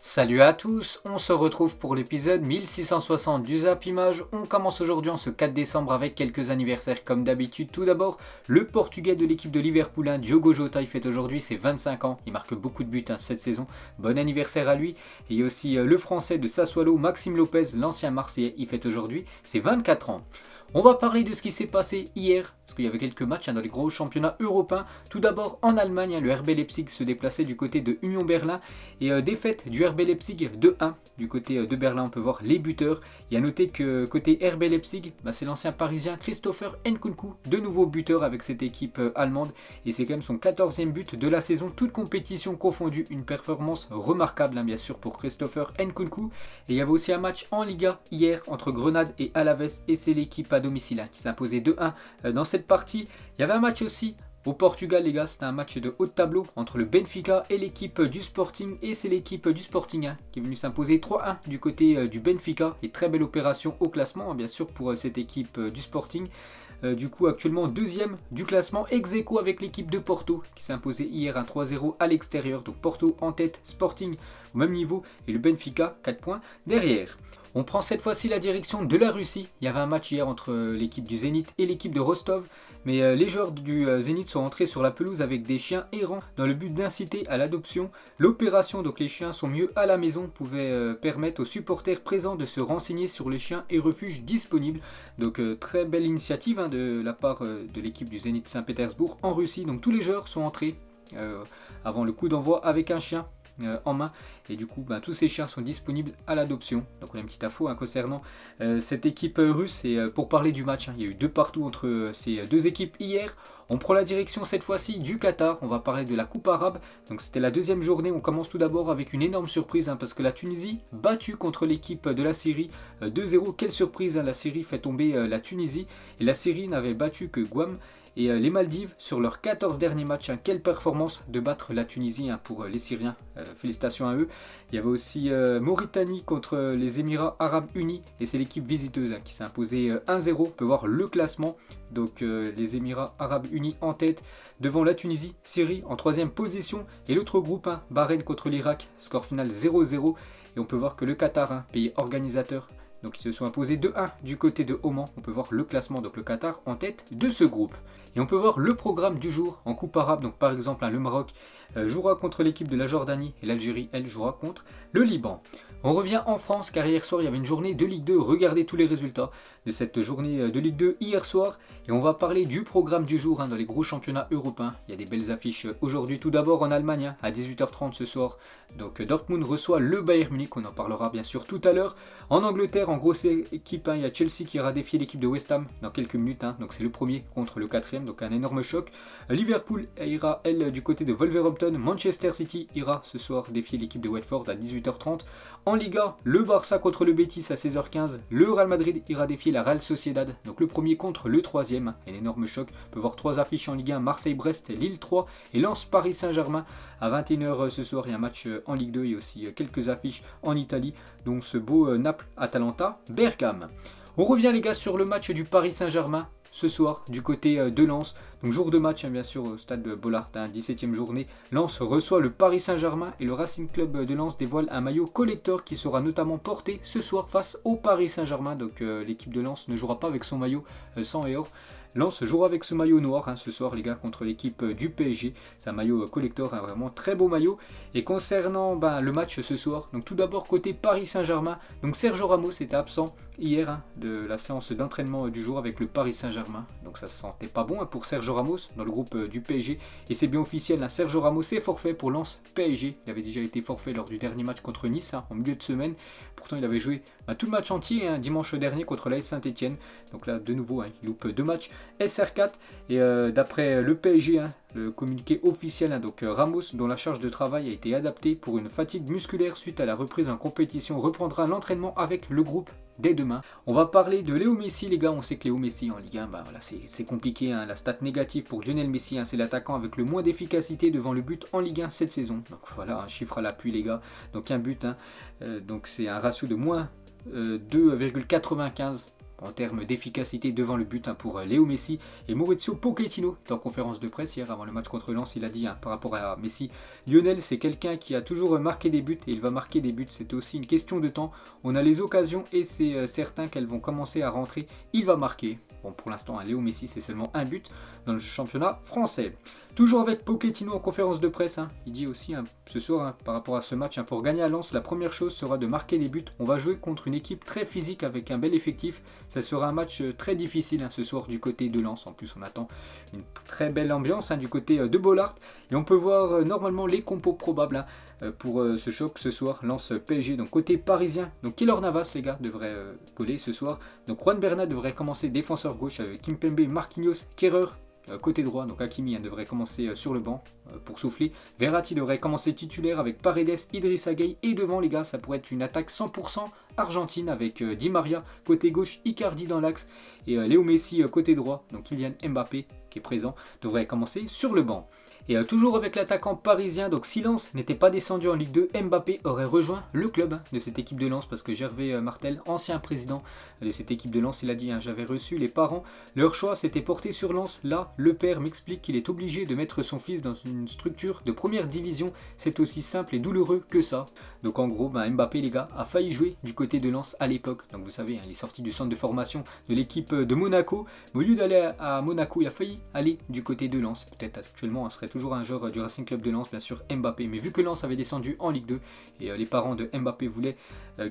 Salut à tous, on se retrouve pour l'épisode 1660 du Zap Image. On commence aujourd'hui en ce 4 décembre avec quelques anniversaires comme d'habitude. Tout d'abord, le portugais de l'équipe de Liverpool, Diogo Jota, il fête aujourd'hui ses 25 ans. Il marque beaucoup de buts cette saison. Bon anniversaire à lui. Et il y a aussi le français de Sassuolo, Maxime Lopez, l'ancien Marseillais, il fête aujourd'hui ses 24 ans. On va parler de ce qui s'est passé hier, parce qu'il y avait quelques matchs dans les gros championnats européens. Tout d'abord en Allemagne, le RB Leipzig se déplaçait du côté de Union Berlin et défaite du RB Leipzig 2-1. Du côté de Berlin, on peut voir les buteurs. Il y a noté que côté RB Leipzig, c'est l'ancien parisien Christopher Nkunku, de nouveau buteur avec cette équipe allemande. Et c'est quand même son 14e but de la saison, toute compétition confondue. Une performance remarquable bien sûr pour Christopher Nkunku. Et il y avait aussi un match en Liga hier entre Grenade et Alaves, et c'est l'équipe à domicile qui s'imposait 2-1 dans cette partie. Il y avait un match aussi au Portugal, les gars, c'était un match de haut de tableau entre le Benfica et l'équipe du Sporting, et c'est l'équipe du Sporting qui est venue s'imposer 3-1 du côté du Benfica, et très belle opération au classement bien sûr pour cette équipe du Sporting. Du coup actuellement deuxième du classement, ex aequo avec l'équipe de Porto qui s'est imposée hier un 3-0 à l'extérieur. Donc Porto en tête, Sporting au même niveau et le Benfica 4 points derrière. On prend cette fois-ci la direction de la Russie. Il y avait un match hier entre l'équipe du Zénith et l'équipe de Rostov. Mais les joueurs du Zénith sont entrés sur la pelouse avec des chiens errants dans le but d'inciter à l'adoption. L'opération, donc les chiens sont mieux à la maison, pouvait permettre aux supporters présents de se renseigner sur les chiens et refuges disponibles. Donc très belle initiative de la part de l'équipe du Zénith Saint-Pétersbourg en Russie. Donc tous les joueurs sont entrés avant le coup d'envoi avec un chien en main, et du coup tous ces chiens sont disponibles à l'adoption. Donc on a une petite info concernant cette équipe russe. Et pour parler du match, il y a eu 2 partout entre ces deux équipes hier. On prend la direction cette fois-ci du Qatar, on va parler de la Coupe arabe. Donc c'était la deuxième journée. On commence tout d'abord avec une énorme surprise parce que la Tunisie battue contre l'équipe de la Syrie 2-0. Quelle surprise, la Syrie fait tomber la Tunisie, et la Syrie n'avait battu que Guam et les Maldives sur leurs 14 derniers matchs. Quelle performance de battre la Tunisie pour les Syriens, félicitations à eux. Il y avait aussi Mauritanie contre les Émirats Arabes Unis, et c'est l'équipe visiteuse qui s'est imposée 1-0. On peut voir le classement. Donc les Émirats Arabes Unis en tête, devant la Tunisie, Syrie en 3e position, et l'autre groupe, Bahreïn contre l'Irak, score final 0-0. Et on peut voir que le Qatar, pays organisateur, donc ils se sont imposés 2-1 du côté de Oman. On peut voir le classement, donc le Qatar en tête de ce groupe. Et on peut voir le programme du jour en Coupe arabe. Donc par exemple, le Maroc jouera contre l'équipe de la Jordanie, et l'Algérie, elle, jouera contre le Liban. On revient en France car hier soir il y avait une journée de Ligue 2. Regardez tous les résultats de cette journée de Ligue 2 hier soir. Et on va parler du programme du jour dans les gros championnats européens. Il y a des belles affiches aujourd'hui. Tout d'abord en Allemagne à 18h30 ce soir. Donc Dortmund reçoit le Bayern Munich. On en parlera bien sûr tout à l'heure. En Angleterre, en grosse équipe, il y a Chelsea qui ira défier l'équipe de West Ham dans quelques minutes. Donc c'est le premier contre le 4e. Donc un énorme choc. Liverpool ira, elle, du côté de Wolverhampton. Manchester City ira ce soir défier l'équipe de Watford à 18h30. En Liga, le Barça contre le Betis à 16h15. Le Real Madrid ira défier la Real Sociedad. Donc le premier contre le 3e. Un énorme choc. On peut voir 3 affiches en Ligue 1. Marseille-Brest, Lille 3 et Lens-Paris Saint-Germain. À 21h ce soir, il y a un match en Ligue 2 et aussi quelques affiches en Italie. Donc ce beau Naples-Atalanta-Bergame. On revient les gars sur le match du Paris Saint-Germain ce soir du côté de Lens. Donc jour de match bien sûr au stade Bollard, 17e journée. Lens reçoit le Paris Saint-Germain, et le Racing Club de Lens dévoile un maillot collector qui sera notamment porté ce soir face au Paris Saint-Germain. Donc l'équipe de Lens ne jouera pas avec son maillot sang et or. Lens jouera avec ce maillot noir ce soir les gars contre l'équipe du PSG. C'est un maillot collector, vraiment très beau maillot. Et concernant le match ce soir, donc tout d'abord côté Paris Saint-Germain, donc Sergio Ramos était absent hier de la séance d'entraînement du jour avec le Paris Saint-Germain. Donc ça se sentait pas bon pour Sergio Ramos dans le groupe du PSG. Et c'est bien officiel, Sergio Ramos est forfait pour Lens PSG. Il avait déjà été forfait lors du dernier match contre Nice en milieu de semaine. Pourtant il avait joué tout le match entier dimanche dernier contre l'AS Saint-Etienne. Donc là de nouveau il loupe 2 matchs. SR4, et d'après le PSG, le communiqué officiel, donc Ramos, dont la charge de travail a été adaptée pour une fatigue musculaire suite à la reprise en compétition, reprendra l'entraînement avec le groupe dès demain. On va parler de Léo Messi les gars. On sait que Léo Messi en Ligue 1, voilà, c'est compliqué, la stat négative pour Lionel Messi, c'est l'attaquant avec le moins d'efficacité devant le but en Ligue 1 cette saison. Donc voilà, un chiffre à l'appui les gars. Donc un but, donc c'est un ratio de moins 2,95 en termes d'efficacité devant le but pour Léo Messi. Et Maurizio Pochettino est en conférence de presse hier avant le match contre Lens, il a dit par rapport à Messi, Lionel c'est quelqu'un qui a toujours marqué des buts et il va marquer des buts, c'est aussi une question de temps, on a les occasions et c'est certain qu'elles vont commencer à rentrer, il va marquer. Bon, pour l'instant, Léo Messi, c'est seulement un but dans le championnat français. Toujours avec Pochettino en conférence de presse, il dit aussi ce soir par rapport à ce match, pour gagner à Lens, la première chose sera de marquer des buts. On va jouer contre une équipe très physique avec un bel effectif. Ça sera un match très difficile ce soir du côté de Lens. En plus, on attend une très belle ambiance du côté de Bollaert. Et on peut voir normalement les compos probables pour ce choc ce soir, Lens PSG. Donc côté parisien, donc Keylor Navas, les gars, devrait coller ce soir. Donc Juan Bernat devrait commencer défenseur gauche avec Kimpembe, Marquinhos, Kerrer. Côté droit, donc Hakimi devrait commencer sur le banc pour souffler. Verratti devrait commencer titulaire avec Paredes, Idrissa Gueye. Et devant les gars, ça pourrait être une attaque 100% argentine avec Di Maria. Côté gauche, Icardi dans l'axe. Et Léo Messi côté droit. Donc Kylian Mbappé qui est présent devrait commencer sur le banc. Et toujours avec l'attaquant parisien, donc si Lens n'était pas descendu en Ligue 2, Mbappé aurait rejoint le club de cette équipe de Lens parce que Gervais Martel, ancien président de cette équipe de Lens, il a dit j'avais reçu les parents, leur choix s'était porté sur Lens. Là, le père m'explique qu'il est obligé de mettre son fils dans une structure de première division, c'est aussi simple et douloureux que ça. Donc en gros, Mbappé les gars a failli jouer du côté de Lens à l'époque. Donc vous savez, il est sorti du centre de formation de l'équipe de Monaco, mais au lieu d'aller à Monaco, il a failli aller du côté de Lens. Peut-être actuellement, serait toujours un joueur du Racing Club de Lens, bien sûr Mbappé, mais vu que Lens avait descendu en Ligue 2 et les parents de Mbappé voulaient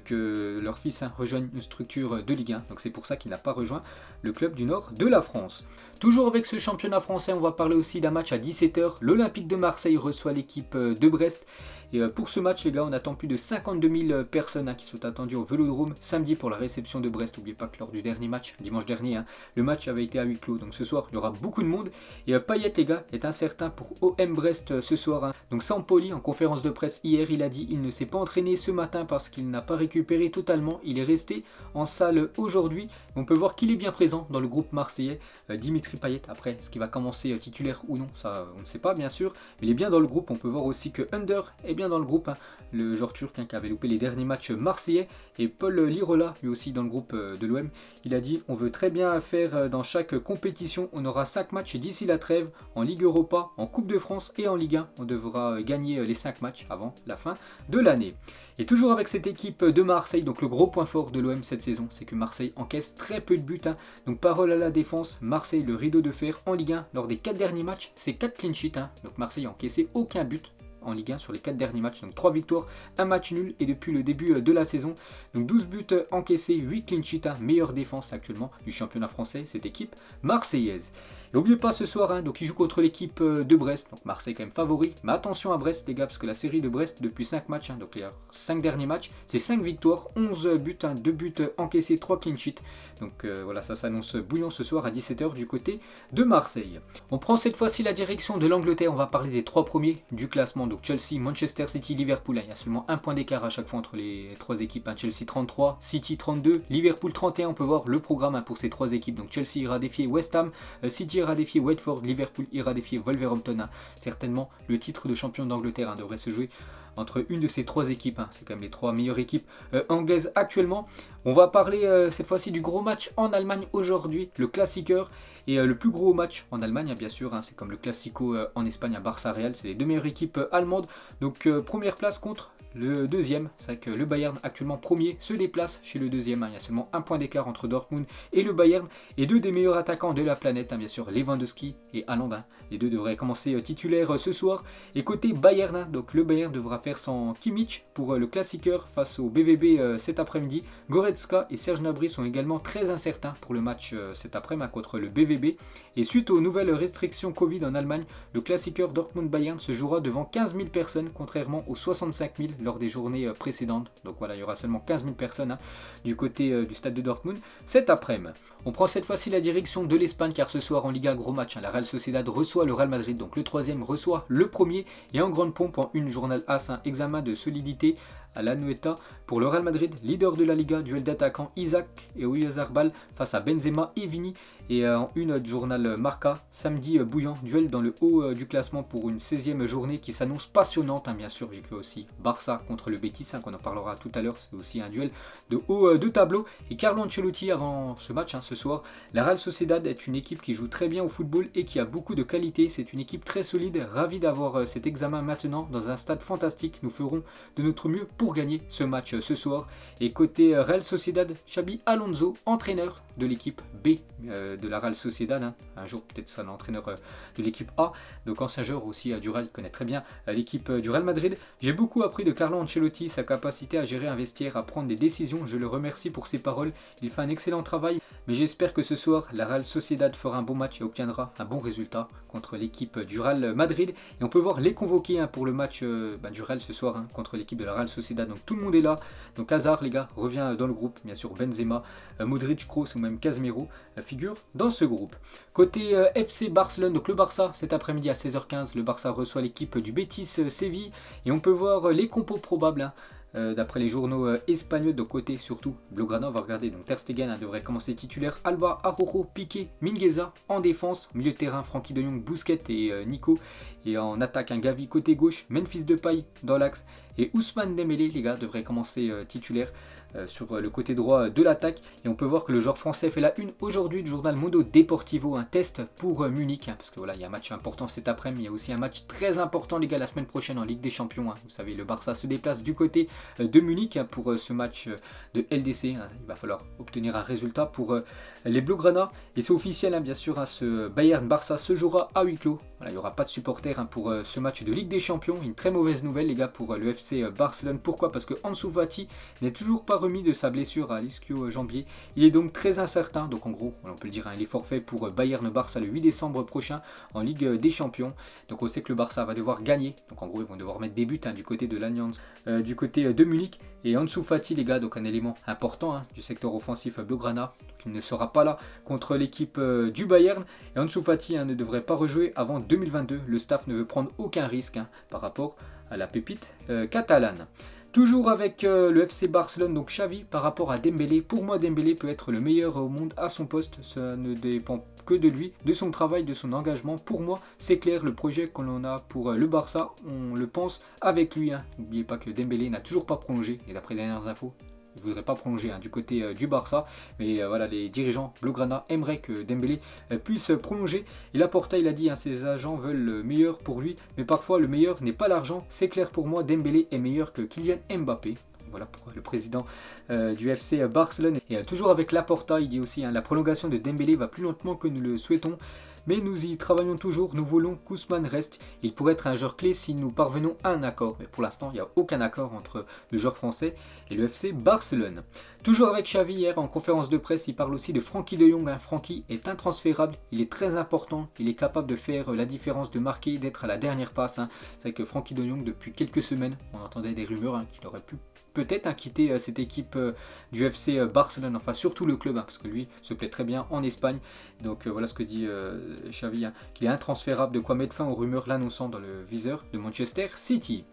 que leur fils rejoigne une structure de Ligue 1, donc c'est pour ça qu'il n'a pas rejoint le club du nord de la France. Toujours avec ce championnat français, on va parler aussi d'un match à 17h, l'Olympique de Marseille reçoit l'équipe de Brest. Et pour ce match les gars, on attend plus de 52 000 personnes qui sont attendues au Vélodrome samedi pour la réception de Brest. N'oubliez pas que lors du dernier match, dimanche dernier, le match avait été à huis clos, donc ce soir il y aura beaucoup de monde. Et Payet les gars est incertain pour OM Brest ce soir. Donc Sampoli en conférence de presse hier, il a dit il ne s'est pas entraîné ce matin parce qu'il n'a pas récupéré totalement, il est resté en salle aujourd'hui. On peut voir qu'il est bien présent dans le groupe marseillais. Dimitri Payet, après ce qui va commencer titulaire ou non, ça on ne sait pas bien sûr, mais il est bien dans le groupe. On peut voir aussi que Under est bien dans le groupe, le joueur turc qui avait loupé les derniers matchs marseillais, et Paul Lirola lui aussi dans le groupe de l'OM. Il a dit on veut très bien faire dans chaque compétition, on aura 5 matchs d'ici la trêve, en Ligue Europa, en Coupe de France et en Ligue 1. On devra gagner les 5 matchs avant la fin de l'année. Et toujours avec cette équipe de Marseille, donc le gros point fort de l'OM cette saison, c'est que Marseille encaisse très peu de buts. Donc parole à la défense, Marseille le rideau de fer en Ligue 1. Lors des 4 derniers matchs, c'est 4 clean sheets. Donc Marseille a encaissé aucun but en Ligue 1 sur les 4 derniers matchs, donc 3 victoires, 1 match nul et depuis le début de la saison, donc 12 buts encaissés, 8 clean sheets, meilleure défense actuellement du championnat français, cette équipe marseillaise. Et n'oubliez pas ce soir, donc il joue contre l'équipe de Brest, donc Marseille quand même favori, mais attention à Brest les gars, parce que la série de Brest depuis 5 matchs, donc les 5 derniers matchs, c'est 5 victoires, 11 buts, 2 buts encaissés, 3 clean sheets, donc voilà, ça s'annonce bouillant ce soir à 17h du côté de Marseille. On prend cette fois-ci la direction de l'Angleterre, on va parler des 3 premiers du classement, donc Chelsea, Manchester City, Liverpool, il y a seulement un point d'écart à chaque fois entre les 3 équipes, Chelsea 33, City 32, Liverpool 31, on peut voir le programme pour ces 3 équipes, donc Chelsea ira défier West Ham, City ira défier Watford, Liverpool ira défier Wolverhampton. Certainement le titre de champion d'Angleterre devrait se jouer entre une de ces 3 équipes, c'est quand même les 3 meilleures équipes anglaises actuellement. On va parler cette fois-ci du gros match en Allemagne aujourd'hui, le Klassiker. Et le plus gros match en Allemagne, bien sûr, c'est comme le Classico en Espagne à Barça-Real, c'est les 2 meilleures équipes allemandes. Donc première place contre le deuxième, c'est vrai que le Bayern actuellement premier se déplace chez le deuxième, il y a seulement un point d'écart entre Dortmund et le Bayern, et 2 des meilleurs attaquants de la planète, bien sûr Lewandowski et Haaland, les 2 devraient commencer titulaires ce soir. Et côté Bayern, donc le Bayern devra faire sans Kimmich pour le Klassiker face au BVB cet après-midi. Goretzka et Serge Gnabry sont également très incertains pour le match cet après-midi contre le BVB. Et suite aux nouvelles restrictions Covid en Allemagne, le Klassiker Dortmund-Bayern se jouera devant 15 000 personnes, contrairement aux 65 000 lors des journées précédentes. Donc voilà, il y aura seulement 15 000 personnes du côté du stade de Dortmund cet après-midi. On prend cette fois-ci la direction de l'Espagne, car ce soir en Liga, gros match, la Real Sociedad reçoit le Real Madrid, donc le 3e reçoit le 1er, et en grande pompe en une journal As, examen de solidité à l'Anoeta pour le Real Madrid, leader de la Liga, duel d'attaquants Isaac et Oyarzabal face à Benzema et Vini. Et en une du journal Marca, samedi bouillant, duel dans le haut du classement pour une 16e journée qui s'annonce passionnante, bien sûr, vu que aussi Barça contre le Betis, qu'on en parlera tout à l'heure, c'est aussi un duel de haut de tableau. Et Carlo Ancelotti, avant ce match, ce soir, la Real Sociedad est une équipe qui joue très bien au football et qui a beaucoup de qualité. C'est une équipe très solide, ravi d'avoir cet examen maintenant dans un stade fantastique. Nous ferons de notre mieux pour gagner ce match ce soir. Et côté Real Sociedad, Xabi Alonso, entraîneur de l'équipe B de la Real Sociedad, un jour peut-être sera l'entraîneur de l'équipe A, donc ancien joueur aussi du Real, il connaît très bien l'équipe du Real Madrid. J'ai beaucoup appris de Carlo Ancelotti, sa capacité à gérer un vestiaire, à prendre des décisions, je le remercie pour ses paroles, il fait un excellent travail, mais j'espère que ce soir la Real Sociedad fera un bon match et obtiendra un bon résultat contre l'équipe du Real Madrid. Et on peut voir les convoqués pour le match du Real ce soir contre l'équipe de la Real Sociedad, donc tout le monde est là, donc Hazard les gars revient dans le groupe, bien sûr Benzema, Modric, Kroos ou même Casemiro figure dans ce groupe. Côté FC Barcelone, donc le Barça cet après-midi à 16h15, le Barça reçoit l'équipe du Betis Séville et on peut voir les compos probables d'après les journaux espagnols. De côté surtout Blaugrana, on va regarder, donc Ter Stegen devrait commencer titulaire, Alba, Araujo, Piqué, Mingueza en défense, milieu de terrain Frenkie de Jong, Busquets et Nico, et en attaque un Gavi côté gauche, Memphis Depay dans l'axe et Ousmane Dembélé les gars devrait commencer titulaire sur le côté droit de l'attaque. Et on peut voir que le joueur français fait la une aujourd'hui du journal Mundo Deportivo, un test pour Munich, parce que voilà, il y a un match important cet après-midi, il y a aussi un match très important les gars la semaine prochaine en Ligue des Champions, vous savez, le Barça se déplace du côté de Munich pour ce match de LDC, il va falloir obtenir un résultat pour les Blaugrana, et c'est officiel bien sûr, ce Bayern-Barça se jouera à huis clos. Voilà, il n'y aura pas de supporters pour ce match de Ligue des Champions, une très mauvaise nouvelle les gars pour le FC Barcelone. Pourquoi? Parce que Ansu Fati n'est toujours pas remis de sa blessure à l'ischio-jambier, il est donc très incertain, donc en gros on peut le dire, il est forfait pour Bayern-Barça le 8 décembre prochain en Ligue des Champions. Donc on sait que le Barça va devoir gagner, donc en gros ils vont devoir mettre des buts du côté de l'Alliance, du côté de Munich, et Ansu Fati les gars, donc un élément important du secteur offensif Blaugrana, qui ne sera pas là contre l'équipe du Bayern, et Ansu Fati ne devrait pas rejouer avant 2022, le staff ne veut prendre aucun risque par rapport à la pépite catalane. Toujours avec le FC Barcelone, donc Xavi par rapport à Dembélé. Pour moi, Dembélé peut être le meilleur au monde à son poste. Ça ne dépend que de lui, de son travail, de son engagement. Pour moi, c'est clair, le projet que l'on a pour le Barça, on le pense avec lui. N'oubliez pas que Dembélé n'a toujours pas prolongé. Et d'après les dernières infos, il ne voudrait pas prolonger du côté du Barça, mais voilà, les dirigeants Blaugrana aimeraient que Dembélé puisse prolonger. Et Laporta, il a dit, ses agents veulent le meilleur pour lui, mais parfois le meilleur n'est pas l'argent. C'est clair pour moi, Dembélé est meilleur que Kylian Mbappé. Voilà pour le président du FC Barcelone. Et toujours avec Laporta, il dit aussi, la prolongation de Dembélé va plus lentement que nous le souhaitons. Mais nous y travaillons toujours, nous voulons qu'Ousmane reste. Il pourrait être un joueur clé si nous parvenons à un accord. Mais pour l'instant, il n'y a aucun accord entre le joueur français et le FC Barcelone. Toujours avec Xavi hier en conférence de presse, il parle aussi de Frenkie de Jong. Frenkie est intransférable, il est très important, il est capable de faire la différence, de marquer, d'être à la dernière passe. C'est vrai que Frenkie de Jong, depuis quelques semaines, on entendait des rumeurs qu'il aurait pu peut-être quitter cette équipe du FC Barcelone, enfin surtout le club, parce que lui se plaît très bien en Espagne. Donc voilà ce que dit Xavi, qu'il est intransférable, de quoi mettre fin aux rumeurs l'annonçant dans le viseur de Manchester City.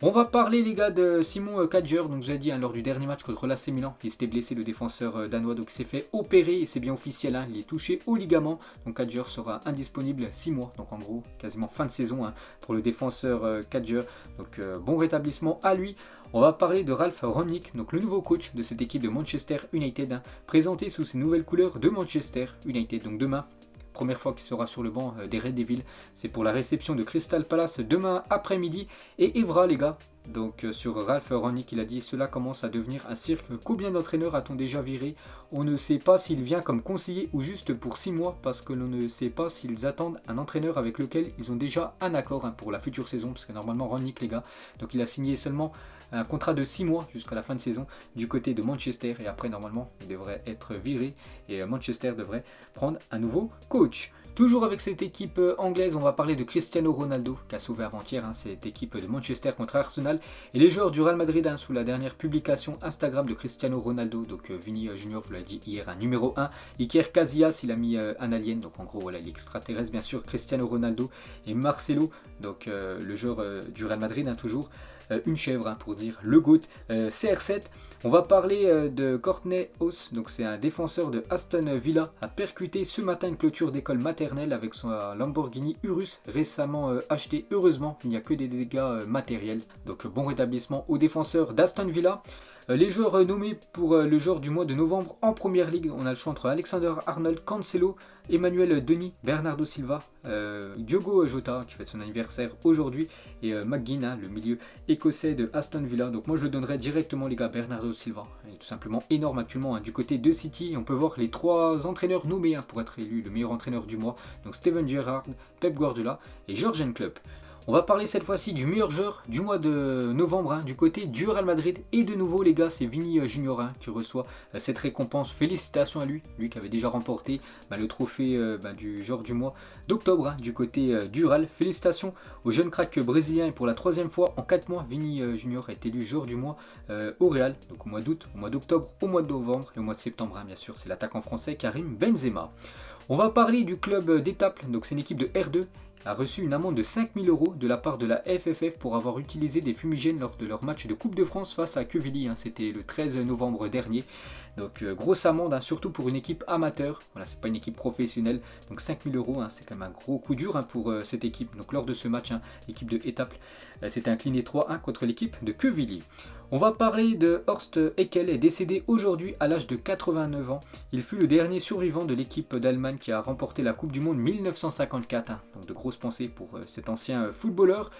On va parler les gars de Simon Kadjer, donc j'ai dit lors du dernier match contre l'AC Milan, il s'était blessé le défenseur danois, donc il s'est fait opérer et c'est bien officiel, il est touché au ligament, donc Kadjer sera indisponible 6 mois, donc en gros quasiment fin de saison pour le défenseur Kadjer, donc bon rétablissement à lui. On va parler de Ralf Rangnick, donc le nouveau coach de cette équipe de Manchester United, présenté sous ses nouvelles couleurs de Manchester United, donc demain. Première fois qu'il sera sur le banc des Red Devils, c'est pour la réception de Crystal Palace demain après-midi. Et Evra les gars, donc sur Ralf Rangnick, il a dit: cela commence à devenir un cirque, combien d'entraîneurs a-t-on déjà viré? On ne sait pas s'il vient comme conseiller ou juste pour 6 mois, parce que l'on ne sait pas s'ils attendent un entraîneur avec lequel ils ont déjà un accord pour la future saison, parce que normalement Rangnick les gars, donc il a signé seulement un contrat de 6 mois jusqu'à la fin de saison du côté de Manchester, et après normalement il devrait être viré et Manchester devrait prendre un nouveau coach. Toujours avec cette équipe anglaise, on va parler de Cristiano Ronaldo qui a sauvé avant-hier cette équipe de Manchester contre Arsenal, et les joueurs du Real Madrid sous la dernière publication Instagram de Cristiano Ronaldo, donc Vini Junior, je l'ai dit hier, un numéro 1, Iker Casillas, il a mis un alien, donc en gros voilà, l'extraterrestre bien sûr, Cristiano Ronaldo et Marcelo, donc le joueur du Real Madrid toujours. une chèvre pour dire le GOAT. CR7, on va parler de Courtney House, donc c'est un défenseur de Aston Villa, a percuté ce matin une clôture d'école maternelle avec son Lamborghini Urus récemment acheté. Heureusement, il n'y a que des dégâts matériels, donc bon rétablissement aux défenseurs d'Aston Villa. Les joueurs nommés pour le joueur du mois de novembre en première ligue, on a le choix entre Alexander-Arnold, Cancelo, Emmanuel Denis, Bernardo Silva, Diogo Jota qui fête son anniversaire aujourd'hui et McGinn, le milieu écossais de Aston Villa. Donc moi je le donnerais directement les gars, Bernardo Silva. Il est tout simplement énorme actuellement du côté de City. On peut voir les 3 entraîneurs nommés pour être élu le meilleur entraîneur du mois. Donc Steven Gerrard, Pep Guardiola et Jürgen Klopp. On va parler cette fois-ci du meilleur joueur du mois de novembre du côté du Real Madrid. Et de nouveau les gars, c'est Vini Junior qui reçoit cette récompense. Félicitations à lui qui avait déjà remporté le trophée du joueur du mois d'octobre du côté du Real. Félicitations au jeune crack brésilien et pour la 3e fois en 4 mois, Vini Junior a été élu joueur du mois au Real. Donc au mois d'août, au mois d'octobre, au mois de novembre et au mois de septembre bien sûr. C'est l'attaquant français Karim Benzema. On va parler du club d'Étaples, donc c'est une équipe de R2. A reçu une amende de 5 000 € de la part de la FFF pour avoir utilisé des fumigènes lors de leur match de Coupe de France face à Quevilly. C'était le 13 novembre dernier. Donc grosse amende, surtout pour une équipe amateur. Voilà, c'est pas une équipe professionnelle. Donc 5 000 €, c'est quand même un gros coup dur pour cette équipe. Donc lors de ce match, l'équipe de Étaples s'était inclinée 3-1 contre l'équipe de Quevilly. On va parler de Horst Eckel, décédé aujourd'hui à l'âge de 89 ans. Il fut le dernier survivant de l'équipe d'Allemagne qui a remporté la Coupe du Monde 1954. Donc de grosses pensées pour cet ancien footballeur.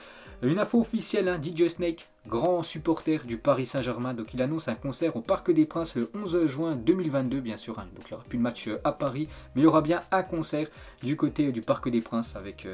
Une info officielle, DJ Snake, grand supporter du Paris Saint-Germain, donc il annonce un concert au Parc des Princes le 11 juin 2022 bien sûr, donc il n'y aura plus de match à Paris, mais il y aura bien un concert du côté du Parc des Princes avec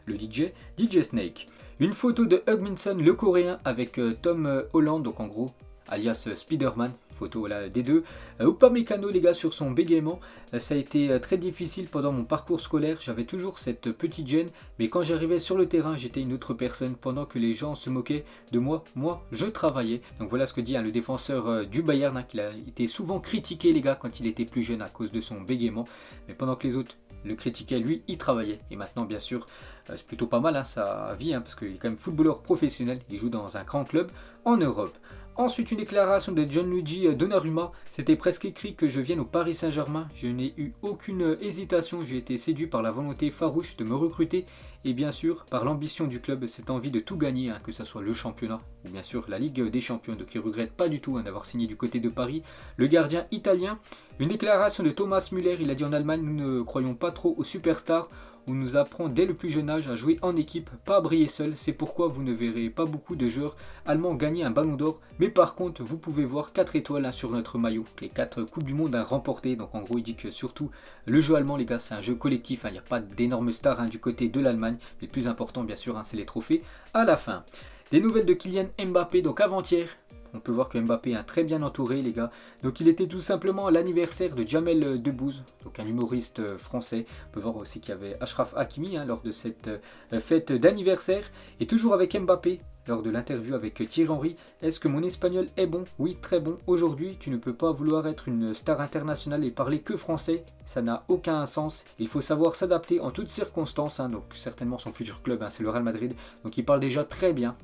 le DJ Snake. Une photo de Hugminson, le coréen, avec Tom Holland, donc en gros alias Spider-Man, photo des deux. Upamecano les gars sur son bégaiement, ça a été très difficile pendant mon parcours scolaire, j'avais toujours cette petite gêne, mais quand j'arrivais sur le terrain j'étais une autre personne, pendant que les gens se moquaient de moi, je travaillais. Donc voilà ce que dit le défenseur du Bayern, qu'il a été souvent critiqué les gars quand il était plus jeune à cause de son bégaiement, mais pendant que les autres le critiquaient, lui il travaillait. Et maintenant bien sûr c'est plutôt pas mal sa vie, parce qu'il est quand même footballeur professionnel, il joue dans un grand club en Europe. Ensuite, une déclaration de Gianluigi Donnarumma. C'était presque écrit que je vienne au Paris Saint-Germain. Je n'ai eu aucune hésitation. J'ai été séduit par la volonté farouche de me recruter et bien sûr par l'ambition du club, cette envie de tout gagner, que ce soit le championnat ou bien sûr la Ligue des Champions. Donc il ne regrette pas du tout d'avoir signé du côté de Paris. Le gardien italien. Une déclaration de Thomas Müller. Il a dit en Allemagne, nous ne croyons pas trop aux superstars. On nous apprend dès le plus jeune âge à jouer en équipe, pas à briller seul. C'est pourquoi vous ne verrez pas beaucoup de joueurs allemands gagner un ballon d'or. Mais par contre, vous pouvez voir 4 étoiles sur notre maillot. Les 4 Coupes du Monde remportées. Donc en gros, il dit que surtout le jeu allemand, les gars, c'est un jeu collectif. Il n'y a pas d'énormes stars du côté de l'Allemagne. Mais le plus important, bien sûr, c'est les trophées à la fin. Des nouvelles de Kylian Mbappé, donc avant-hier. On peut voir que Mbappé est très bien entouré les gars. Donc il était tout simplement à l'anniversaire de Jamel Debbouze, donc un humoriste français. On peut voir aussi qu'il y avait Achraf Hakimi lors de cette fête d'anniversaire. Et toujours avec Mbappé, lors de l'interview avec Thierry Henry, est-ce que mon espagnol est bon? Oui, très bon. Aujourd'hui, tu ne peux pas vouloir être une star internationale et parler que français. Ça n'a aucun sens. Il faut savoir s'adapter en toutes circonstances. Donc certainement son futur club, c'est le Real Madrid. Donc il parle déjà très bien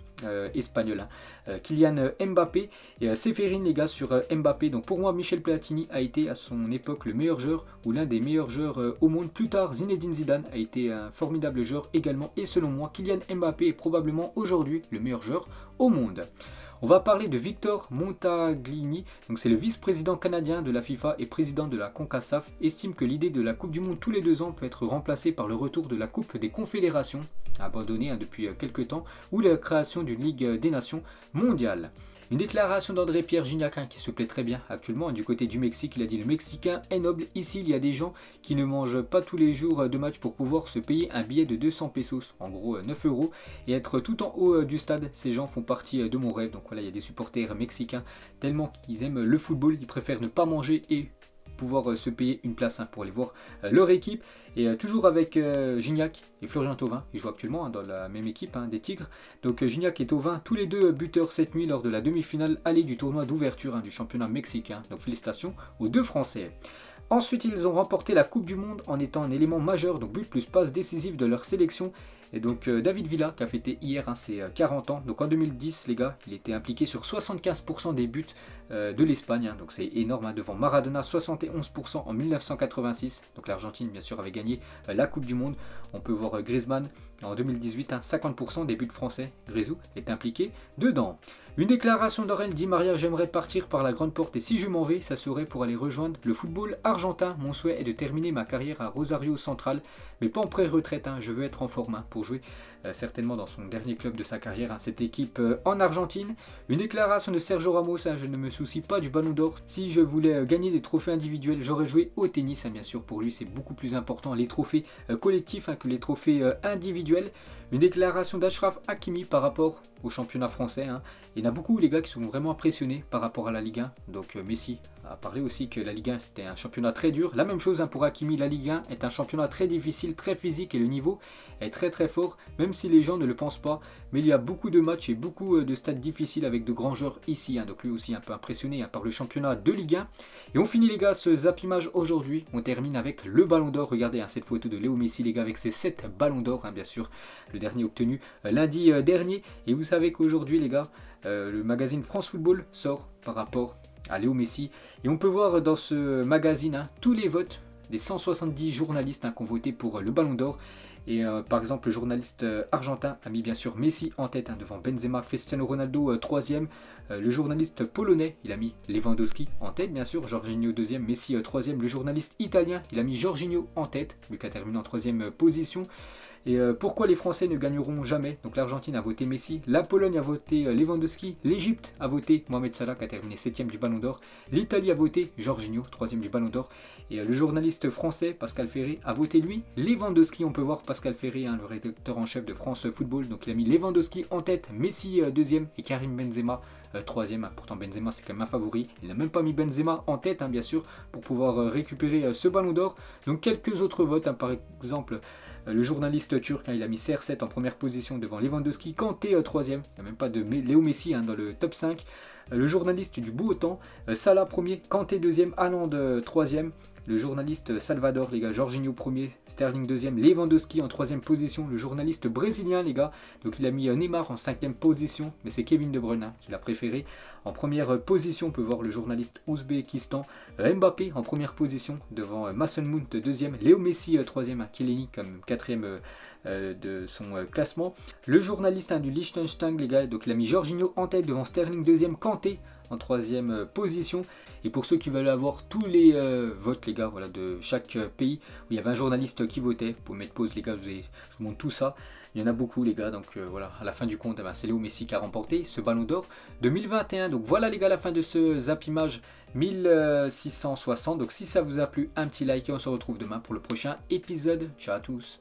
espagnol. Kylian Mbappé et Séphérine les gars sur Mbappé. Donc pour moi, Michel Platini a été à son époque le meilleur joueur ou l'un des meilleurs joueurs au monde. Plus tard, Zinedine Zidane a été un formidable joueur également. Et selon moi, Kylian Mbappé est probablement aujourd'hui le meilleur joueur au monde. On va parler de Victor Montaglini, donc c'est le vice-président canadien de la FIFA et président de la CONCACAF, estime que l'idée de la Coupe du Monde tous les 2 ans peut être remplacée par le retour de la Coupe des Confédérations, abandonnée depuis quelques temps, ou la création d'une Ligue des Nations mondiale. Une déclaration d'André-Pierre Gignac qui se plaît très bien actuellement du côté du Mexique. Il a dit: le Mexicain est noble. Ici, il y a des gens qui ne mangent pas tous les jours de match pour pouvoir se payer un billet de 200 pesos, en gros 9 €, et être tout en haut du stade. Ces gens font partie de mon rêve. Donc voilà, il y a des supporters mexicains tellement qu'ils aiment le football, ils préfèrent ne pas manger et pouvoir se payer une place pour aller voir leur équipe. Et toujours avec Gignac et Florian Thauvin, ils jouent actuellement dans la même équipe des Tigres. Donc Gignac et Thauvin, tous les deux buteurs cette nuit lors de la demi-finale allée du tournoi d'ouverture du championnat mexicain. Donc félicitations aux 2 Français. Ensuite, ils ont remporté la Coupe du Monde en étant un élément majeur, donc but plus passe décisive de leur sélection. Et donc David Villa qui a fêté hier ses 40 ans. Donc en 2010 les gars, il était impliqué sur 75% des buts de l'Espagne. Donc c'est énorme, devant Maradona 71% en 1986. Donc l'Argentine bien sûr avait gagné la Coupe du Monde. On peut voir Griezmann en 2018, 50% des buts français. Grisou est impliqué dedans. Une déclaration d'Aurel Di Maria: j'aimerais partir par la grande porte et si je m'en vais, ça serait pour aller rejoindre le football argentin. Mon souhait est de terminer ma carrière à Rosario Central, mais pas en pré-retraite, je veux être en forme pour jouer certainement dans son dernier club de sa carrière, cette équipe en Argentine. Une déclaration de Sergio Ramos: je ne me soucie pas du ballon d'or, si je voulais gagner des trophées individuels, j'aurais joué au tennis. Bien sûr, pour lui c'est beaucoup plus important les trophées collectifs que les trophées individuels. Une déclaration d'Achraf Hakimi par rapport au championnat français. Il y en a beaucoup les gars qui sont vraiment impressionnés par rapport à la Ligue 1. Donc Messi a parlé aussi que la Ligue 1 c'était un championnat très dur. La même chose pour Hakimi, la Ligue 1 est un championnat très difficile, très physique et le niveau est très très fort, même si les gens ne le pensent pas. Mais il y a beaucoup de matchs et beaucoup de stades difficiles avec de grands joueurs ici. Donc lui aussi un peu impressionné par le championnat de Ligue 1. Et on finit les gars ce zappimage aujourd'hui. On termine avec le ballon d'or. Regardez cette photo de Léo Messi les gars avec ses 7 ballons d'or, bien sûr. Le dernier obtenu lundi dernier. Et vous savez qu'aujourd'hui les gars, le magazine France Football sort par rapport à Léo Messi. Et on peut voir dans ce magazine tous les votes des 170 journalistes qui ont voté pour le ballon d'or. Et par exemple, le journaliste argentin a mis bien sûr Messi en tête devant Benzema, Cristiano Ronaldo 3e. Le journaliste polonais, il a mis Lewandowski en tête bien sûr, Jorginho 2e, Messi 3e. Le journaliste italien, il a mis Jorginho en tête, lui qui a terminé en 3e position. Et pourquoi les Français ne gagneront jamais? Donc l'Argentine a voté Messi, la Pologne a voté Lewandowski, l'Égypte a voté Mohamed Salah qui a terminé 7e du Ballon d'Or, l'Italie a voté Jorginho, 3e du Ballon d'Or, et le journaliste français Pascal Ferré a voté lui Lewandowski. On peut voir Pascal Ferré, le rédacteur en chef de France Football, donc il a mis Lewandowski en tête, Messi 2e et Karim Benzema 3e. Pourtant Benzema c'est quand même un favori, il n'a même pas mis Benzema en tête bien sûr pour pouvoir récupérer ce Ballon d'Or. Donc quelques autres votes, par exemple le journaliste turc, il a mis CR7 en première position devant Lewandowski, Kanté 3e, il n'y a même pas de Léo Messi dans le top 5. Le journaliste du beau temps, Salah 1er, Kanté 2e, Haaland 3e. Le journaliste Salvador, les gars, Jorginho 1er, Sterling 2e, Lewandowski en 3e position. Le journaliste brésilien, les gars, donc il a mis Neymar en 5e position, mais c'est Kevin De Bruyne qui l'a préféré. En première position, on peut voir le journaliste Ouzbékistan, Mbappé en première position devant Mason Mount 2e, Léo Messi 3e, Chiellini comme 4e de son classement. Le journaliste du Liechtenstein, les gars, donc il a mis Jorginho en tête devant Sterling 2e, Kanté en 3e position. Et pour ceux qui veulent avoir tous les votes les gars, voilà, de chaque pays où il y avait un journaliste qui votait, vous pouvez mettre pause les gars, je vous montre tout ça. Il y en a beaucoup les gars, donc voilà, à la fin du compte, c'est Léo Messi qui a remporté ce Ballon d'Or 2021. Donc voilà les gars, la fin de ce zappimage 1660. Donc si ça vous a plu, un petit like et on se retrouve demain pour le prochain épisode. Ciao à tous.